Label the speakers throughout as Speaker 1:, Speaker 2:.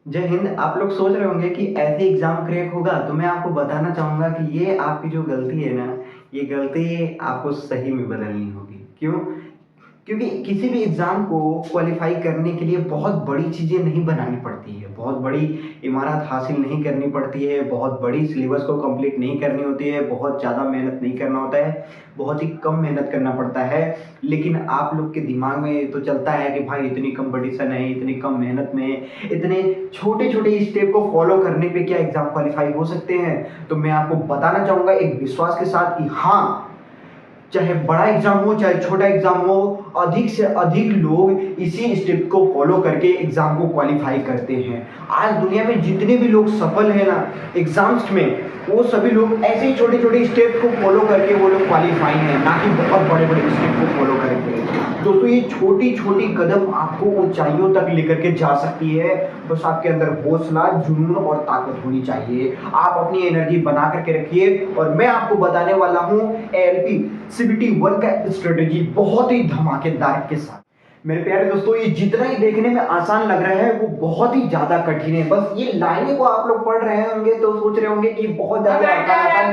Speaker 1: जय हिंद। आप लोग सोच रहे होंगे कि ऐसे एग्ज़ाम क्रैक होगा, तो मैं आपको बताना चाहूँगा कि ये आपकी जो गलती है ना, ये गलती आपको सही में बदलनी होगी। क्यों? क्योंकि किसी भी एग्ज़ाम को क्वालिफ़ाई करने के लिए बहुत बड़ी चीज़ें नहीं बनानी पड़ती है, बहुत बड़ी इमारत हासिल नहीं करनी पड़ती है, बहुत बड़ी सिलेबस को कंप्लीट नहीं करनी होती है, बहुत ज़्यादा मेहनत नहीं करना होता है, बहुत ही कम मेहनत करना पड़ता है। लेकिन आप लोग के दिमाग में ये तो चलता है कि भाई इतनी कॉम्पिटिशन है, इतनी कम मेहनत में, इतने छोटे-छोटे स्टेप को फ़ॉलो करने पे क्या एग्ज़ाम क्वालिफ़ाई हो सकते हैं? तो मैं आपको बताना चाहूँगा एक विश्वास के साथ कि हाँ, चाहे बड़ा एग्जाम हो चाहे छोटा एग्जाम हो, अधिक से अधिक लोग इसी स्टेप को फॉलो करके एग्जाम को क्वालिफाई करते हैं। आज दुनिया में जितने भी लोग सफल हैं ना एग्जाम्स में, वो सभी लोग ऐसे ही छोटे छोटे स्टेप को फॉलो करके वो लोग क्वालिफाई हैं, ना कि बहुत बड़े बड़े स्टेप को फॉलो करके। दोस्तों ये छोटी छोटी कदम आपको ऊंचाइयों तक लेकर के जा सकती है। बस आपके अंदर हौसला, जुनून और ताकत होनी चाहिए। आप अपनी एनर्जी बना करके रखिए और मैं आपको बताने वाला हूँ एएलपी सीबीटी 1 का स्ट्रेटेजी बहुत ही धमाकेदार के साथ। मेरे प्यारे दोस्तों, ये जितना ही देखने में आसान लग रहा है वो बहुत ही ज्यादा कठिन है। बस ये लाइनें को आप लोग पढ़ रहे होंगे तो सोच रहे होंगे कि बहुत ज्यादा आसान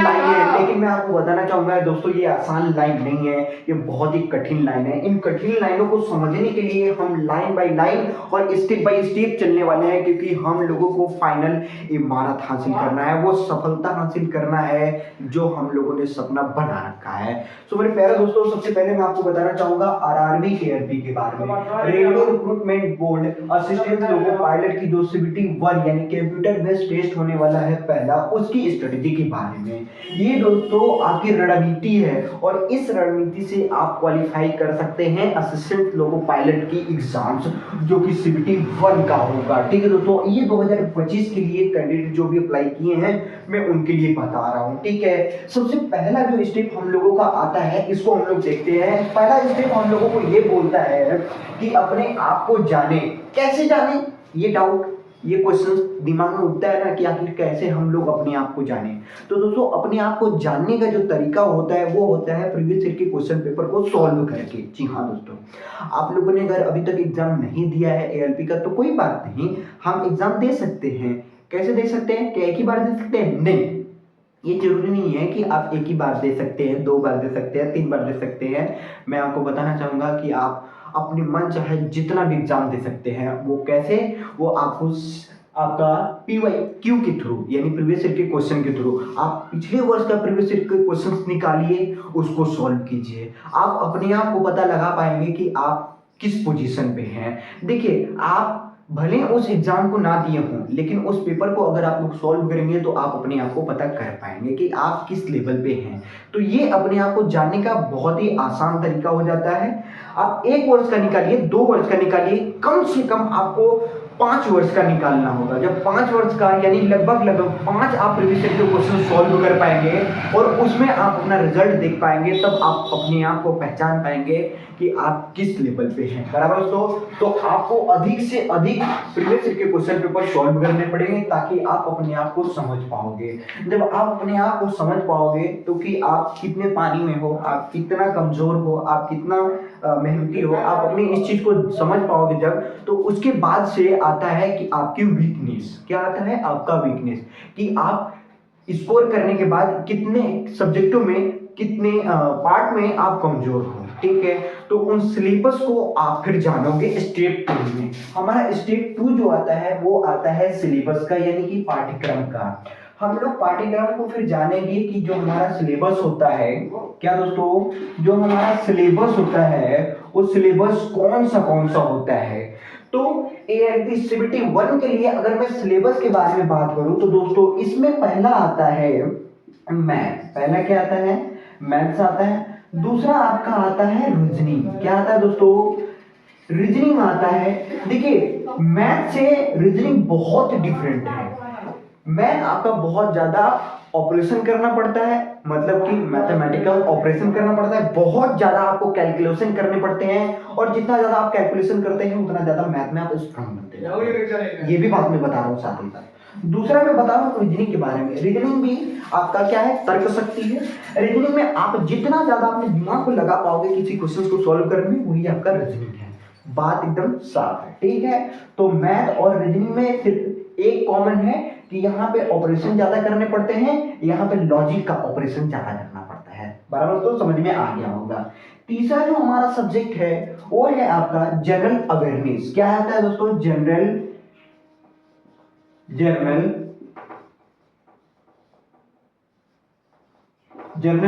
Speaker 1: लाइन है, लेकिन मैं आपको बताना चाहूंगा दोस्तों ये आसान लाइन नहीं है, ये बहुत ही कठिन लाइन है। इन कठिन लाइनों को समझने के लिए हम लाइन बाय लाइन और स्टेप बाय स्टेप चलने वाले हैं, क्योंकि हम लोगों को फाइनल इमारत हासिल करना है, वो सफलता हासिल करना है जो हम लोगों ने सपना बना रखा है। तो मेरे प्यारे दोस्तों, सबसे पहले मैं आपको बताना चाहूंगा आरआरबी केआरबी के बारे में। Railway recruitment board assistant loco pilot की जो सीबीटी 1 यानी कंप्यूटर बेस्ड टेस्ट होने वाला है पहला, उसकी स्ट्रेटेजी के बारे में। ये दोस्तों आपकी रणनीति है और इस रणनीति से आप क्वालिफाई कर सकते हैं असिस्टेंट लोको पायलट की एग्जाम्स, जो कि सीबीटी 1 का होगा। ठीक है दोस्तों, ये 2025 के लिए कैंडिडेट जो भी अप्लाई किए हैं मैं उनके लिए बता रहा हूँ। ठीक है, सबसे पहला जो स्टेप हम लोगों का आता है इसको हम लोग देखते हैं। पहला स्टेप हम लोगों को ये बोलता है कि अपने आप को जाने। कैसे जाने? ये डाउट, ये क्वेश्चन दिमाग में उठता है ना कि आखिर कैसे हम लोग अपने आप को जाने। तो दोस्तों अपने आप को जानने का जो तरीका होता है वो होता है प्रीवियस ईयर के क्वेश्चन पेपर को सॉल्व करके। जी हाँ दोस्तों, आप लोगों ने अगर अभी तक एग्जाम नहीं दिया है एएलपी का तो कोई बात नहीं, हम एग्जाम दे सकते हैं। कैसे दे सकते हैं? क्या एक ही बार दे सकते हैं? नहीं, ये जरूरी नहीं है कि आप एक ही बार दे सकते हैं, 2 बार दे सकते हैं, 3 बार दे सकते हैं। मैं आपको बताना चाहूंगा कि आप अपने मन चाहे जितना भी एग्जाम दे सकते हैं। वो कैसे? वो आपको आपका पीवाई क्यू के थ्रू यानी प्रीवियस ईयर के क्वेश्चन के थ्रू आप पिछले वर्ष का प्रीवियस ईयर के क्वेश्चंस निकालिए, उसको सॉल्व कीजिए। आप अपने आप को पता लगा पाएंगे कि आप किस पोजीशन पे हैं। देखिए, आप भले उस एग्जाम को ना दिए हों, लेकिन उस पेपर को अगर आप लोग सॉल्व करेंगे तो आप अपने आप को पता कर पाएंगे कि आप किस लेवल पे हैं। तो ये अपने आप को जानने का बहुत ही आसान तरीका हो जाता है। आप 1 वर्ष का निकालिए, 2 वर्ष का निकालिए, कम से कम आपको 5 वर्ष का निकालना होगा। जब 5 वर्ष का यानी लगभग 5 आप प्रीवियस ईयर के क्वेश्चन सॉल्व कर पाएंगे और उसमें आप अपना रिजल्ट देख पाएंगे, तब आप अपने आप को पहचान पाएंगे कि आप किस लेवल पे हैं। बराबर दोस्तों? तो आपको अधिक से अधिक प्रीवियस ईयर के क्वेश्चन पेपर सॉल्व करने पड़ेंगे ताकि आप अपने आप को समझ पाओगे। जब आप अपने आप को समझ पाओगे तो कि आप कितने पानी में हो, आप कितना कमजोर हो, आप कितना मेहनती हो, आप अपनी इस चीज को समझ पाओगे जब, तो उसके बाद से आता है कि आपकी वीकनेस क्या आता है, आपका वीकनेस, कि आप स्कोर करने के बाद कितने सब्जेक्टों में, कितने पार्ट में आप कमजोर हो। ठीक है, तो उन सिलेबस को आप फिर जानोगे स्टेप 2 में। हमारा स्टेप 2 जो आता है वो आता है सिलेबस का यानी कि पाठ्यक्रम का। हम लोग पाठ्यक्रम को फिर जानेंगे कि जो हमारा सिलेबस होता है, क्या दोस्तों, जो हमारा सिलेबस होता है वो सिलेबस कौन सा होता है। तो एएलपी सीबीटी 1 के लिए अगर मैं सिलेबस के बारे में बात करूं तो दोस्तों इसमें पहला आता है मैथ। पहला क्या आता है? मैथ्स आता है। दूसरा आपका आता है रीजनिंग। क्या आता है दोस्तों? रीजनिंग आता है। देखिए, मैथ से रीजनिंग बहुत डिफरेंट है। मैथ आपका बहुत ज्यादा ऑपरेशन करना पड़ता है, मतलब कि मैथमेटिकल ऑपरेशन करना पड़ता है, बहुत ज्यादा आपको कैलकुलेशन करने पड़ते हैं, और जितना ज्यादा आप कैलकुलेशन करते हैं उतना ज्यादा मैथ में आप स्ट्रांग बनते हैं। ये भी बात मैं बता रहा हूँ साथ ही साथ। दूसरा मैं बता रहा हूँ रीजनिंग के बारे में। रीजनिंग भी आपका क्या है? तर्क शक्ति है। रीजनिंग में आप जितना ज्यादा अपने दिमाग को लगा पाओगे किसी क्वेश्चन को सॉल्व करने में, वही आपका रीजनिंग है। बात एकदम साफ है, ठीक है। तो मैथ और रीजनिंग में सिर्फ एक कॉमन है कि यहाँ पे ऑपरेशन ज्यादा करने पड़ते हैं, यहाँ पे लॉजिक का ऑपरेशन ज्यादा करना पड़ता है। बराबर तो समझ में आ गया होगा। तीसरा जो हमारा सब्जेक्ट है वो है आपका जनरल अवेयरनेस। क्या आता है दोस्तों? General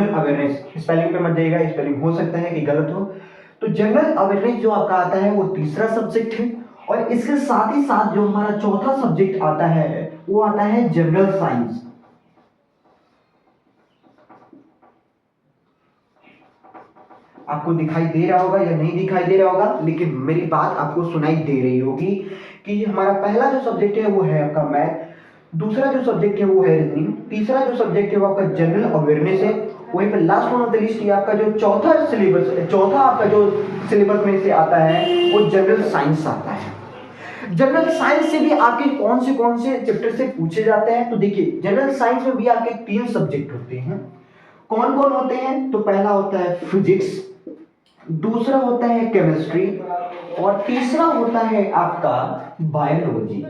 Speaker 1: awareness. स्पेलिंग पे मत जाइएगा, स्पेलिंग हो सकता है कि गलत हो। तो जनरल अवेयरनेस जो आपका आता है वो तीसरा सब्जेक्ट है। और इसके साथ ही साथ जो हमारा चौथा सब्जेक्ट आता है वो आता है जनरल साइंस। आपको दिखाई दे रहा होगा या नहीं दिखाई दे रहा होगा, लेकिन मेरी बात आपको सुनाई दे रही होगी कि हमारा पहला जो सब्जेक्ट है वो है आपका मैथ, दूसरा जो सब्जेक्ट है वो है रीजनिंग, तीसरा जो सब्जेक्ट है वो आपका जनरल अवेयरनेस है। वहीं पर last one of the list आपका जो चौथा आपका जो सिलेबस में से आता है वो जनरल साइंस आता है। जनरल साइंस से भी आपके कौन से चैप्टर से पूछे जाते हैं? तो देखिए, जनरल साइंस में भी आपके 3 सब्जेक्ट होते हैं। कौन कौन होते हैं? तो पहला होता है फिजिक्स, दूसरा होता है केमिस्ट्री, और तीसरा होता है आपका बायोलॉजी।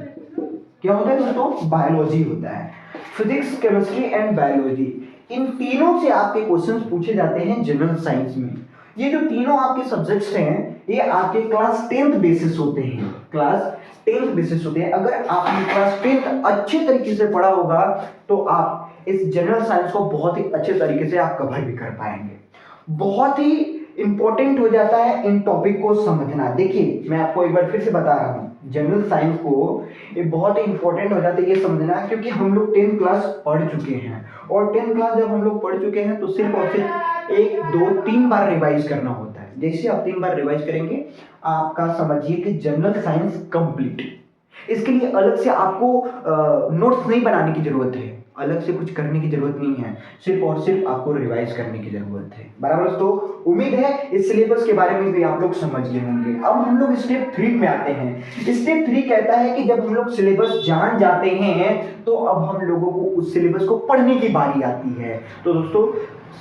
Speaker 1: क्या होता है दोस्तों? बायोलॉजी होता है। फिजिक्स, केमिस्ट्री एंड बायोलॉजी, इन तीनों से आपके क्वेश्चंस पूछे जाते हैं जनरल साइंस में। ये जो तीनों आपके सब्जेक्ट्स हैं ये आपके क्लास 10th बेसिस होते हैं। क्लास 10th बेसिस होते हैं। अगर आपने क्लास 10th अच्छे तरीके से पढ़ा होगा तो आप इस जनरल साइंस को बहुत ही अच्छे तरीके से आप कवर भी कर पाएंगे। बहुत ही इंपॉर्टेंट हो जाता है इन टॉपिक को समझना। देखिए, मैं आपको एक बार फिर से बता रहा हूँ, जनरल साइंस को ये बहुत ही इंपॉर्टेंट हो जाता है ये समझना, क्योंकि हम लोग 10th क्लास पढ़ चुके हैं। और 10th क्लास जब हम लोग पढ़ चुके हैं तो सिर्फ और सिर्फ 1, 2, 3 बार रिवाइज करना होता है। जैसे आप 3 बार रिवाइज करेंगे आपका समझिए कि जनरल साइंस कंप्लीट। इसके लिए अलग से आपको नोट्स नहीं बनाने की जरूरत है, अलग से कुछ करने की जरूरत नहीं है, सिर्फ और सिर्फ आपको रिवाइज करने की जरूरत है। बराबर। तो उम्मीद है इस सिलेबस के बारे में भी आप लोग समझ गए होंगे। अब हम लोग स्टेप 3 में आते हैं। स्टेप 3 कहता है कि जब हम लोग सिलेबस जान जाते हैं तो अब हम लोगों को उस सिलेबस को पढ़ने की बारी आती है। तो दोस्तों,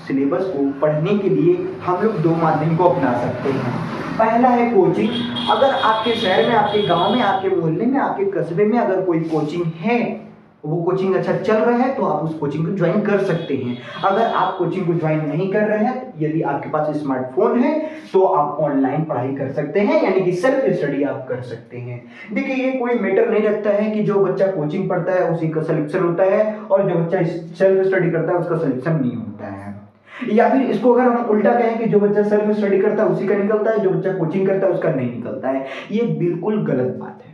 Speaker 1: सिलेबस को पढ़ने के लिए हम लोग 2 माध्यम को अपना सकते हैं। पहला है कोचिंग। अगर आपके शहर में, आपके गांव में, आपके मोहल्ले में, आपके कस्बे में अगर कोई कोचिंग है, वो कोचिंग अच्छा चल रहा है तो आप उस कोचिंग को ज्वाइन कर सकते हैं। अगर आप कोचिंग को ज्वाइन नहीं कर रहे हैं, यदि आपके पास स्मार्टफोन है तो आप ऑनलाइन पढ़ाई कर सकते हैं, यानी कि सेल्फ स्टडी आप कर सकते हैं। देखिए, ये कोई मैटर नहीं रखता है कि जो बच्चा कोचिंग पढ़ता है उसी का सिलेक्शन होता है और जो बच्चा सेल्फ स्टडी करता है उसका सिलेक्शन नहीं होता है। या फिर इसको अगर हम उल्टा कहें कि जो बच्चा सेल्फ स्टडी करता है उसी का निकलता है, जो बच्चा कोचिंग करता है उसका नहीं निकलता है, ये बिल्कुल गलत बात है।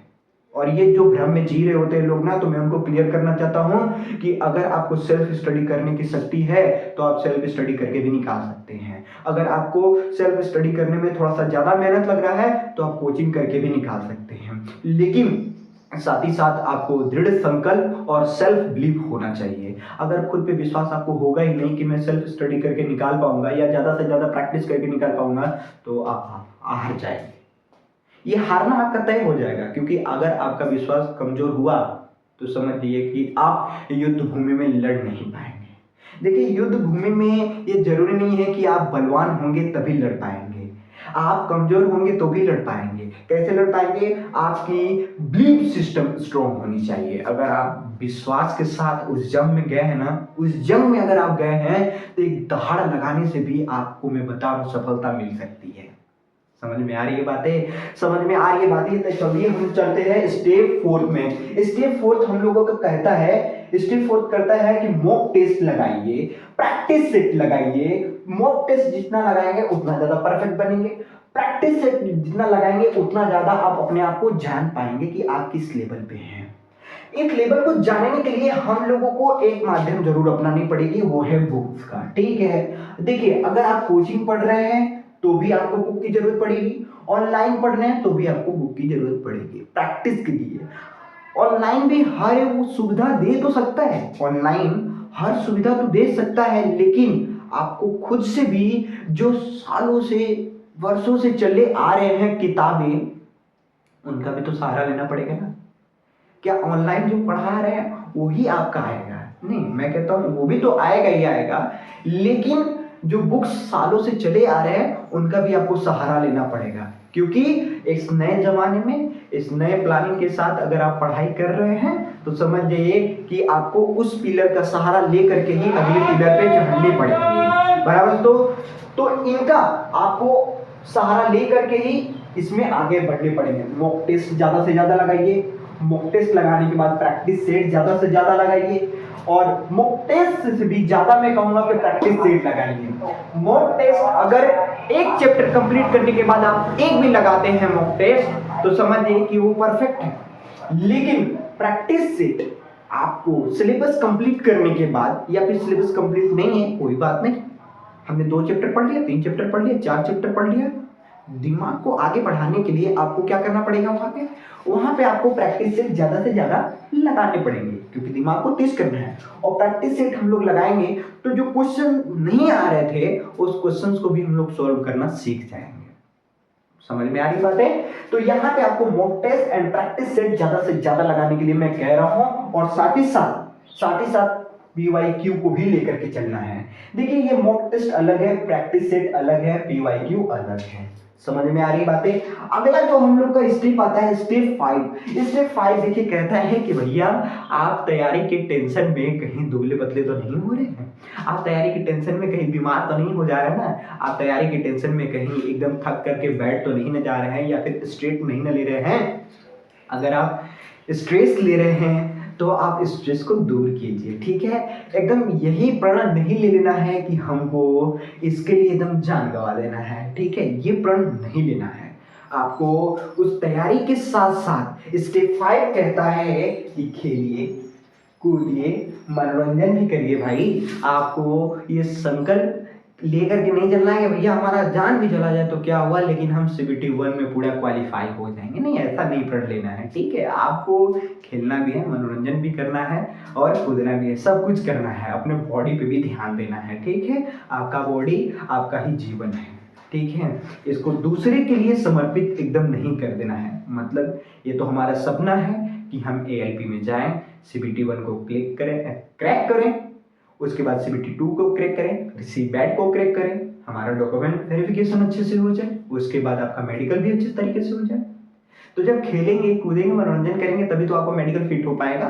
Speaker 1: और ये जो भ्रम में जी रहे होते हैं लोग ना, तो मैं उनको क्लियर करना चाहता हूं कि अगर आपको सेल्फ स्टडी करने की शक्ति है तो आप सेल्फ स्टडी करके भी निकाल सकते हैं। अगर आपको सेल्फ स्टडी करने में थोड़ा सा ज्यादा मेहनत लग रहा है तो आप कोचिंग करके भी निकाल सकते हैं। लेकिन साथ ही साथ आपको दृढ़ संकल्प और सेल्फ बिलीफ होना चाहिए। अगर खुद पे विश्वास आपको होगा ही नहीं कि मैं सेल्फ स्टडी करके निकाल पाऊंगा या ज्यादा से ज्यादा प्रैक्टिस करके निकाल पाऊंगा, तो आप हार जाएंगे। ये हारना आपका तय हो जाएगा, क्योंकि अगर आपका विश्वास कमजोर हुआ तो समझ लीजिए कि आप युद्ध भूमि में लड़ नहीं पाएंगे। देखिए, युद्ध भूमि में ये जरूरी नहीं है कि आप बलवान होंगे तभी लड़ पाएंगे, आप कमजोर होंगे तो भी लड़ पाएंगे। कैसे लड़ पाएंगे? आपकी बिलीफ सिस्टम स्ट्रॉन्ग होनी चाहिए। अगर आप विश्वास के साथ उस जंग में गए हैं ना, उस जंग में अगर आप गए हैं तो एक दहाड़ लगाने से भी आपको मैं बता रहा हूं सफलता मिल सकती है। समझ में आ रही है बातें? समझ में आ रही है बातें? तो चलिए हम चलते हैं स्टेप 4 में। स्टेप 4 हम लोगों का कहता है, स्टेप 4 कहता है कि मॉक टेस्ट लगाइए, प्रैक्टिस सेट लगाइए। मॉक टेस्ट जितना लगाएंगे उतना ज्यादा परफेक्ट बनेंगे, प्रैक्टिस सेट जितना लगाएंगे उतना ज्यादा आप अपने आप को जान पाएंगे कि आप किस लेवल पे हैं। इस लेवल को जानने के लिए हम लोगों को एक माध्यम जरूर अपनानी पड़ेगी, वो है बुक्स का। ठीक है, देखिए, अगर आप कोचिंग पढ़ रहे हैं तो भी आपको बुक की जरूरत पड़ेगी, ऑनलाइन पढ़ रहे हैं तो भी आपको बुक की जरूरत पड़ेगी प्रैक्टिस के लिए। ऑनलाइन भी हर वो सुविधा दे तो सकता है, ऑनलाइन हर सुविधा तो दे सकता है, लेकिन आपको खुद से भी जो सालों से, वर्षों से चले आ रहे हैं किताबें, उनका भी तो सहारा लेना पड़ेगा ना। क्या ऑनलाइन जो पढ़ा रहे हैं वही आपका आएगा? नहीं, मैं कहता हूं वो भी तो आएगा ही आएगा, लेकिन जो बुक्स सालों से चले आ रहे हैं उनका भी आपको सहारा लेना पड़ेगा, क्योंकि इस नए जमाने में, इस नए प्लानिंग के साथ अगर आप पढ़ाई कर रहे हैं तो समझ जाइए कि आपको उस पिलर का सहारा लेकर के ही अगले पिलर पे चढ़नी पड़ेगी, बराबर। तो इनका आपको सहारा लेकर के ही इसमें आगे बढ़ने पड़ेंगे। मॉक टेस्ट ज्यादा से ज्यादा लगाइए, मॉक टेस्ट लगाने के बाद प्रैक्टिस सेट ज्यादा से ज्यादा लगाइए, और मॉक टेस्ट से भी ज्यादा मैं कहूंगा कि प्रैक्टिस सेट लगाइए। मॉक टेस्ट अगर एक चैप्टर कंप्लीट करने के बाद आप एक भी लगाते हैं मॉक टेस्ट तो समझिए कि वो परफेक्ट है। लेकिन प्रैक्टिस सेट आपको सिलेबस कंप्लीट करने के बाद, या फिर सिलेबस कंप्लीट नहीं है कोई बात नहीं, हमने 2 चैप्टर पढ़ लिया, 3 चैप्टर पढ़ लिया, 4 चैप्टर पढ़ लिया, दिमाग को आगे बढ़ाने के लिए आपको क्या करना पड़ेगा, वहां पे आपको प्रैक्टिस सेट ज्यादा से ज्यादा लगाने पड़ेंगे, क्योंकि दिमाग को तेज करना है। और प्रैक्टिस सेट हम लोग लगाएंगे तो जो क्वेश्चन नहीं आ रहे थे उस क्वेश्चंस को भी हम लोग सॉल्व करना सीख जाएंगे। समझ में आ रही बात है? तो यहाँ पे आपको mock test and practice set ज्यादा से ज्यादा लगाने के लिए मैं कह रहा हूं, और साथ ही साथ पीवाईक्यू को भी लेकर के चलना है। देखिए ये मॉक टेस्ट अलग है, प्रैक्टिस सेट अलग है, पीवाईक्यू अलग है। समझ में आ रही बातें? अगला जो हम लोग का स्टेप आता है स्टेप 5। स्टेप 5 देखिए कहता है कि भैया आप तैयारी के टेंशन में कहीं दुबले पतले तो नहीं हो रहे हैं, आप तैयारी की टेंशन में कहीं बीमार तो नहीं हो जा रहे ना, आप तैयारी की टेंशन में कहीं एकदम थक करके बैठ तो नहीं न जा रहे हैं, या फिर स्ट्रेस नहीं न ले रहे हैं। अगर आप स्ट्रेस ले रहे हैं तो आप स्ट्रेस को दूर कीजिए, ठीक है। एकदम यही प्रण नहीं ले लेना है कि हमको इसके लिए एकदम जान गंवा देना है, ठीक है, ये प्रण नहीं लेना है। आपको उस तैयारी के साथ साथ स्टेप 5 कहता है कि खेलिए, कूदिए, मनोरंजन भी करिए भाई। आपको ये संकल्प लेकर के नहीं चलना है कि भैया हमारा जान भी चला जाए तो क्या हुआ, लेकिन हम CBT 1 में पूरा क्वालिफाई हो जाएंगे, नहीं, ऐसा नहीं प्रण लेना है, ठीक है। आपको खेलना भी है, मनोरंजन भी करना है, और कूदना भी है, सब कुछ करना है, अपने बॉडी पे भी ध्यान देना है, ठीक है। आपका बॉडी आपका ही जीवन है, ठीक है, इसको दूसरे के लिए समर्पित एकदम नहीं कर देना है। मतलब ये तो हमारा सपना है कि हम ALP में जाएं, CBT 1 को क्रैक करें, उसके बाद CBT 2 को क्रैक करें, CBAT को क्रैक करें, हमारा डॉक्यूमेंट वेरिफिकेशन अच्छे से हो जाए, उसके बाद आपका मेडिकल भी अच्छे तरीके से हो जाए। तो जब खेलेंगे, कूदेंगे, मनोरंजन करेंगे तभी तो आपका मेडिकल फिट हो पाएगा।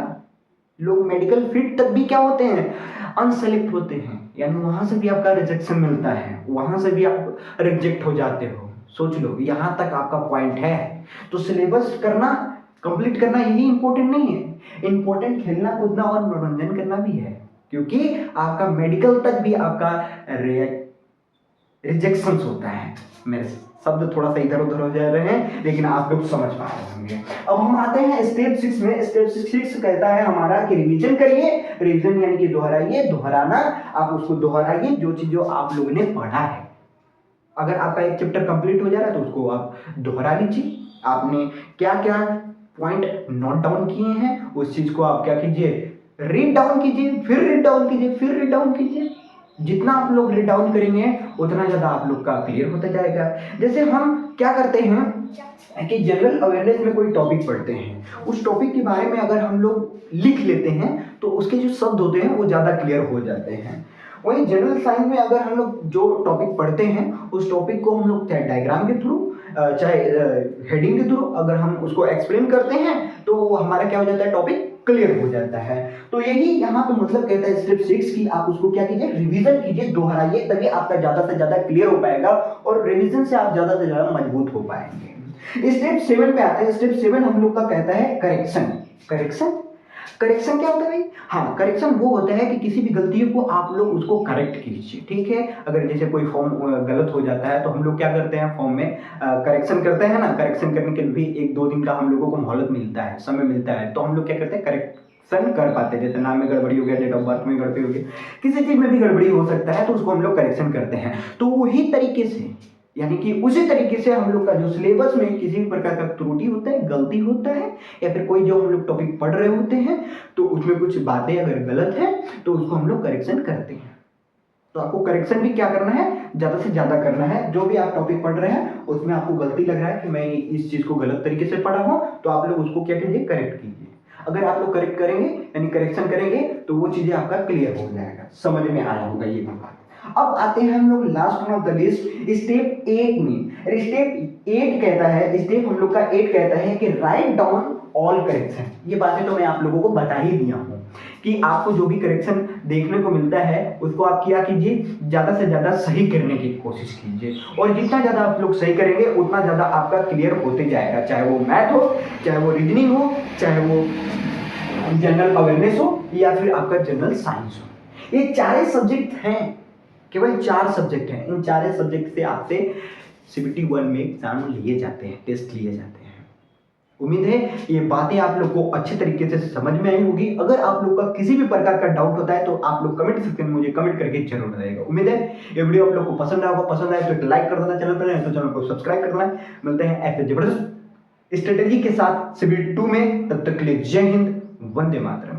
Speaker 1: लोग मेडिकल फिट तक भी क्या होते हैं, अनसेलेक्ट होते हैं, यानी वहां से भी आपका रिजेक्शन मिलता है, वहां से भी आप रिजेक्ट हो जाते हो। सोच लो, यहां तक आपका पॉइंट है। तो सिलेबस करना, कंप्लीट करना यही इंपॉर्टेंट नहीं है, इंपॉर्टेंट खेलना, कूदना और मनोरंजन करना भी है, क्योंकि आपका मेडिकल तक भी आपका रिजेक्शन होता है। मेरे शब्द थोड़ा सा इधर उधर हो जा रहे हैं, लेकिन आप लोग समझ पा रहे होंगे। अब हम आते हैं स्टेप 6 में। स्टेप 6 कहता है हमारा कि रिवीजन करिए। रिवीजन यानी कि दोहराइए, दोहराना, आप उसको दोहराइए जो चीजों आप लोगों ने पढ़ा है। अगर आपका एक चैप्टर कंप्लीट हो जा रहा है तो उसको आप दोहरा लीजिए। आपने क्या क्या पॉइंट नोट डाउन किए हैं उस चीज को आप क्या कीजिए, रीड डाउन कीजिए, फिर रीड डाउन कीजिए, फिर रीड डाउन कीजिए। जितना आप लोग रीड डाउन करेंगे उतना ज्यादा आप लोग का क्लियर होता जाएगा। जैसे हम क्या करते हैं कि जनरल अवेयरनेस में कोई टॉपिक पढ़ते हैं, उस टॉपिक के बारे में अगर हम लोग लिख लेते हैं तो उसके जो शब्द होते हैं वो ज्यादा क्लियर हो जाते हैं। वही जनरल साइंस में अगर हम लोग जो टॉपिक पढ़ते हैं उस टॉपिक को हम लोग चाहे डायग्राम के थ्रू, चाहे हेडिंग के थ्रू अगर हम उसको एक्सप्लेन करते हैं तो हमारा क्या हो जाता है, टॉपिक क्लियर हो जाता है। तो यही यहाँ पे मतलब कहता है स्टेप 6 की आप उसको क्या कीजिए, रिवीजन कीजिए, दोहराइए, तभी आपका ज्यादा से ज्यादा क्लियर हो पाएगा और रिवीजन से आप ज्यादा से ज्यादा मजबूत हो पाएंगे। स्टेप 7 पे आते हैं। स्टेप 7 हम लोग का कहता है करेक्शन। करेक्शन क्या होता है भाई? हाँ, करेक्शन वो होता है कि किसी भी गलती को आप लोग उसको करेक्ट कीजिए, ठीक है। अगर जैसे कोई फॉर्म गलत हो जाता है तो हम लोग क्या करते हैं, फॉर्म में करेक्शन करते हैं ना। करेक्शन करने के लिए भी 1-2 दिन का हम लोगों को मोहलत मिलता है, समय मिलता है, तो हम लोग क्या करते हैं, करेक्शन कर पाते हैं। जैसे नाम में गड़बड़ी हो गया, डेट ऑफ बर्थ में गड़बड़ी हो गई, किसी चीज में भी गड़बड़ी हो सकता है तो उसको हम लोग करेक्शन करते हैं। तो वही तरीके से, यानी कि उसी तरीके से हम लोग का जो सिलेबस में किसी भी प्रकार का त्रुटि होता है, गलती होता है, या फिर कोई जो हम लोग टॉपिक पढ़ रहे होते हैं तो उसमें कुछ बातें अगर गलत है तो उसको हम लोग करेक्शन करते हैं। तो आपको करेक्शन भी क्या करना है, ज्यादा से ज्यादा करना है। जो भी आप टॉपिक पढ़ रहे हैं उसमें आपको गलती लग रहा है कि मैं इस चीज को गलत तरीके से पढ़ा हूं, तो आप लोग उसको क्या कीजिए, करेक्ट कीजिए। अगर आप लोग करेक्ट करेंगे यानी करेक्शन करेंगे तो वो चीजें आपका क्लियर हो जाएगा। समझ में आया होगा ये बात। अब आते हैं हम लोग last one of the list step 8 में। स्टेप 8 कहता है, स्टेप हम लोग का 8 कहता है कि राइट डाउन ऑल करेक्शन। ये बातें तो मैं आप लोगों को बता ही दिया हूँ कि आपको जो भी करेक्शन देखने को मिलता है उसको आप क्या कीजिए, ज़्यादा से ज़्यादा सही करने की कोशिश कीजिए, और जितना ज़्यादा आप लोग सही करेंगे उतना ज़्यादा आपका क्लियर होते जाएगा, चाहे वो मैथ हो, चाहे वो रीजनिंग हो, चाहे वो जनरल अवेयरनेस हो, या फिर आपका जनरल साइंस हो। ये चारे सब्जेक्ट हैं, केवल 4 सब्जेक्ट हैं। इन 4 सब्जेक्ट से आपसे CBT 1 में एग्जाम लिए जाते हैं, टेस्ट लिए जाते हैं। उम्मीद है ये बातें आप लोग को अच्छे तरीके से समझ में आई होगी। अगर आप लोग का किसी भी प्रकार का डाउट होता है तो आप लोग कमेंट सेक्शन में मुझे कमेंट करके जरूर बताइएगा। उम्मीद है ये वीडियो आप लोग को पसंद आएगा, पसंद आए तो एक लाइक कर देना, चैनल पर नहीं तो चैनल को सब्सक्राइब कर देना। मिलते हैं ऐसे जबरदस्त स्ट्रेटेजी के साथ CBT 2 में, तब तक के लिए जय हिंद, वंदे मातरम।